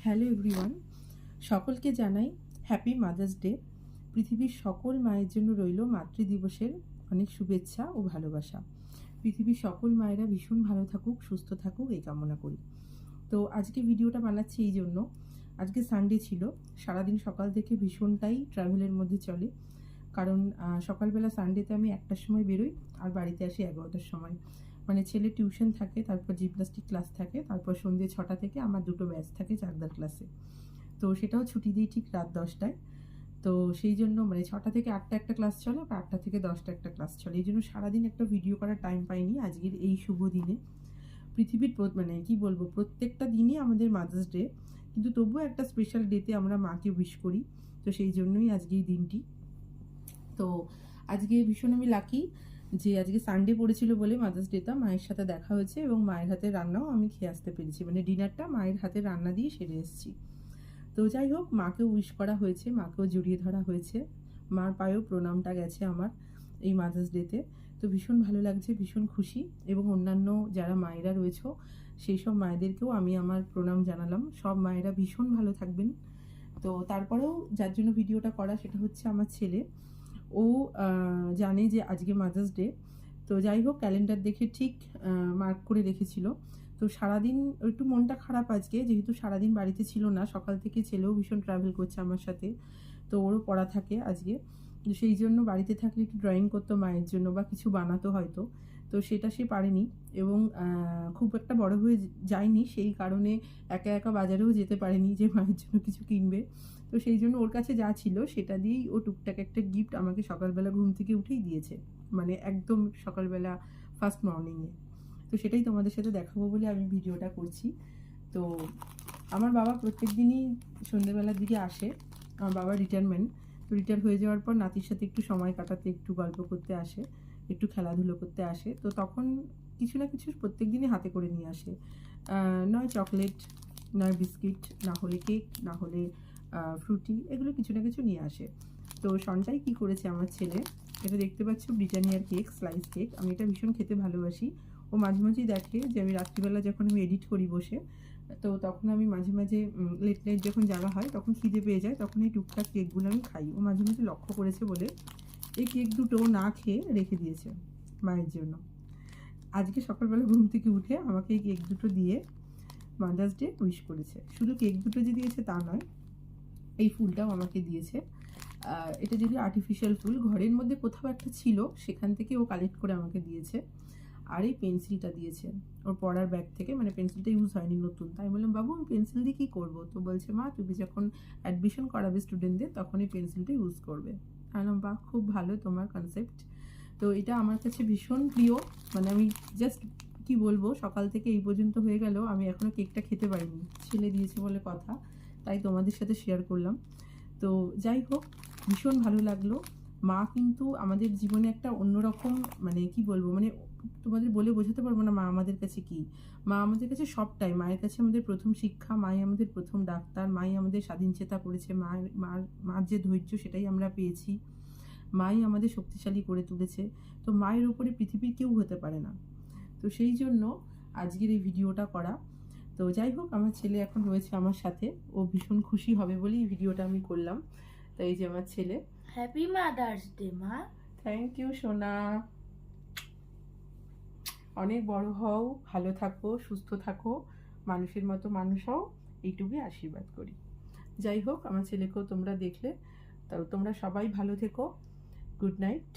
Hello everyone, সকলকে জানাই happy mother's day. পৃথিবীর সকল মায়ের জন্য রইল মাতৃদিবসের অনেক শুভেচ্ছা ও ভালোবাসা। পৃথিবীর সকল মায়েরা ভীষণ ভালো থাকুক, সুস্থ থাকুক, এই কামনা করি। তো আজকে ভিডিওটা বানাচ্ছি এই জন্য, আজকে সানডে ছিল, সারাদিন সকাল থেকে ভীষণটাই ট্রাভেলের মধ্যে চলে। কারণ সকালবেলা সানডেতে আমি 1টার সময় বেরোই আর বাড়িতে আসি 11টার সময়। মানে ছেলে টিউশন থাকে, তারপর জিমনাস্টিক ক্লাস থাকে, তারপর সন্ধ্যে 6টা থেকে আমার 2টো ব্যাচ থাকে চাকদার ক্লাসে। তো সেটাও ছুটি দিই ঠিক রাত 10টায়। তো সেই জন্য মানে 6টা থেকে 8টা একটা ক্লাস চলে, আর 8টা থেকে 10টা একটা ক্লাস চলে। এই জন্য সারাদিন একটা ভিডিও করার টাইম পাইনি আজকের এই শুভ দিনে। পৃথিবীর মানে কি বলবো, প্রত্যেকটা দিনই আমাদের মাদার্স ডে, কিন্তু তবুও একটা স্পেশাল ডেতে আমরা মাকে উইশ করি। তো সেই জন্যই আজকে এই দিনটি। তো আজকে ভীষণ আমি লাকি যে আজকে সানডে পড়েছিল বলে মাদার্স ডেটা মায়ের সাথে দেখা হয়েছে, এবং মায়ের হাতের রান্নাও আমি খেয়ে আসতে পেরেছি। মানে ডিনারটা মায়ের হাতের রান্না দিয়ে সেরে এসেছি। তো যাই হোক, মাকেও উইশ করা হয়েছে, মাকেও জড়িয়ে ধরা হয়েছে, মার পায়েও প্রণামটা গেছে আমার এই মাদার্স ডেতে। তো ভীষণ ভালো লাগছে, ভীষণ খুশি। এবং অন্যান্য যারা মায়েরা রয়েছে সেই সব মায়েদেরকেও আমি আমার প্রণাম জানালাম। সব মায়েরা ভীষণ ভালো থাকবেন। তো তারপরেও যার জন্য ভিডিওটা করা সেটা হচ্ছে আমার ছেলে। ও জানে যে আজকে মাদার্স ডে। তো যাই হোক, ক্যালেন্ডার দেখে ঠিক মার্ক করে রেখেছিল। তো সারাদিন একটু মনটা খারাপ আজকে, যেহেতু সারাদিন বাড়িতে ছিল না, সকাল থেকে ছেলেও ভীষণ ট্রাভেল করছে আমার সাথে। তো ওরও পড়া থাকে আজকে, সেই জন্য বাড়িতে থাকলে একটু ড্রয়িং করতো মায়ের জন্য বা কিছু বানাতো হয়তো। তো সেটা সে পারেনি, এবং খুব একটা বড় হয়ে যায়নি, সেই কারণে একা একা বাজারেও যেতে পারেনি যে মায়ের জন্য কিছু কিনবে। তো সেই জন্য ওর কাছে যা ছিল সেটা দিয়েই ও টুকটাক একটা গিফট আমাকে সকালবেলা ঘুম থেকে উঠেই দিয়েছে, মানে একদম সকালবেলা ফার্স্ট মর্নিংয়ে। তো সেটাই তোমাদের সাথে দেখাবো বলে আমি ভিডিওটা করছি। তো আমার বাবা প্রত্যেক দিনই সন্ধ্যেবেলার দিকে আসে। আমার বাবা রিটায়ারমেন্ট, তো রিটায়ার হয়ে যাওয়ার পর নাতির সাথে একটু সময় কাটাতে, একটু গল্প করতে আসে, একটু খেলাধুলো করতে আসে। তো তখন কিছু না কিছু প্রত্যেক দিনই হাতে করে নিয়ে আসে, নয় চকলেট, নয় বিস্কিট, না হলে কেক, না হলে ফ্রুটি, এগুলো কিছু না কিছু নিয়ে আসে। তো সঞ্চয় কি করেছে আমার ছেলে, এটা দেখতে পাচ্ছ ব্রিটানিয়ার কেক, স্লাইস কেক। আমি এটা ভীষণ খেতে ভালোবাসি। ও মাঝে মাঝেই দেখে যে আমি রাত্রিবেলা যখন আমি এডিট করি বসে, তো তখন আমি মাঝে মাঝে লেট নাইট যখন যাওয়া হয় তখন খিদে পেয়ে যায়, তখন এই টুকটাক কেকগুলো আমি খাই। ও মাঝে মাঝে লক্ষ্য করেছে বলে এই কেক দুটো না খেয়ে রেখে দিয়েছে মায়ের জন্য। আজকে সকালবেলা ঘুম থেকে উঠে আমাকে এই কেক দুটো দিয়ে মাদার্স ডে উইশ করেছে। শুধু কেক দুটো যে দিয়েছে তা নয়, এই ফুলটাও আমাকে দিয়েছে। এটা যদি আর্টিফিশিয়াল ফুল ঘরের মধ্যে কোথাও একটা ছিল, সেখান থেকে ও কালেক্ট করে আমাকে দিয়েছে। আর এই পেন্সিলটা দিয়েছে ওর পড়ার ব্যাগ থেকে, মানে পেন্সিলটা ইউজ হয়নি, নতুন। তাই বললাম, বাবু আমি পেন্সিল দিয়ে কী করবো? তো বলছে, মা তুমি যখন অ্যাডমিশন করাবে স্টুডেন্টদের তখন এই পেন্সিলটা ইউজ করবে। বললাম, বাহ, খুব ভালো তোমার কনসেপ্ট। তো এটা আমার কাছে ভীষণ প্রিয়। মানে আমি জাস্ট কি বলবো, সকাল থেকে এই পর্যন্ত হয়ে গেল আমি এখনো কেকটা খেতে পারিনি, ছেলে দিয়েছে বলে কথা, তাই তোমাদের সাথে শেয়ার করলাম। তো যাই হোক, ভীষণ ভালো লাগলো। মা কিন্তু আমাদের জীবনে একটা অন্যরকম, মানে কি বলবো, মানে তোমাদের বলে বোঝাতে পারবো না মা আমাদের কাছে কি। মা আমাদের কাছে সবটাই। মায়ের কাছে আমাদের প্রথম শিক্ষা, মাই আমাদের প্রথম ডাক্তার, মাই আমাদের স্বাধীন চেতা করেছে, মার যে ধৈর্য সেটাই আমরা পেয়েছি, মাই আমাদের শক্তিশালী করে তুলেছে। তো মায়ের উপরে পৃথিবীর কেউ হতে পারে না। তো সেই জন্য আজকের এই ভিডিওটা করা। তো যাই হোক, আমার ছেলে এখন রয়েছে আমার সাথে, ও ভীষণ খুশি হবে বলেই এই ভিডিওটা আমি করলাম। তো এই যে আমার ছেলে। হ্যাপি মাদার্স ডে মা। থ্যাংক ইউ সোনা। অনেক বড় হও, ভালো থাকো, সুস্থ থাকো, মানুষের মতো মানুষ হও, এইটুকুই আশীর্বাদ করি। যাই হোক, আমার ছেলেকেও তোমরা দেখলে, তো তোমরা সবাই ভালো থেকো। Good night.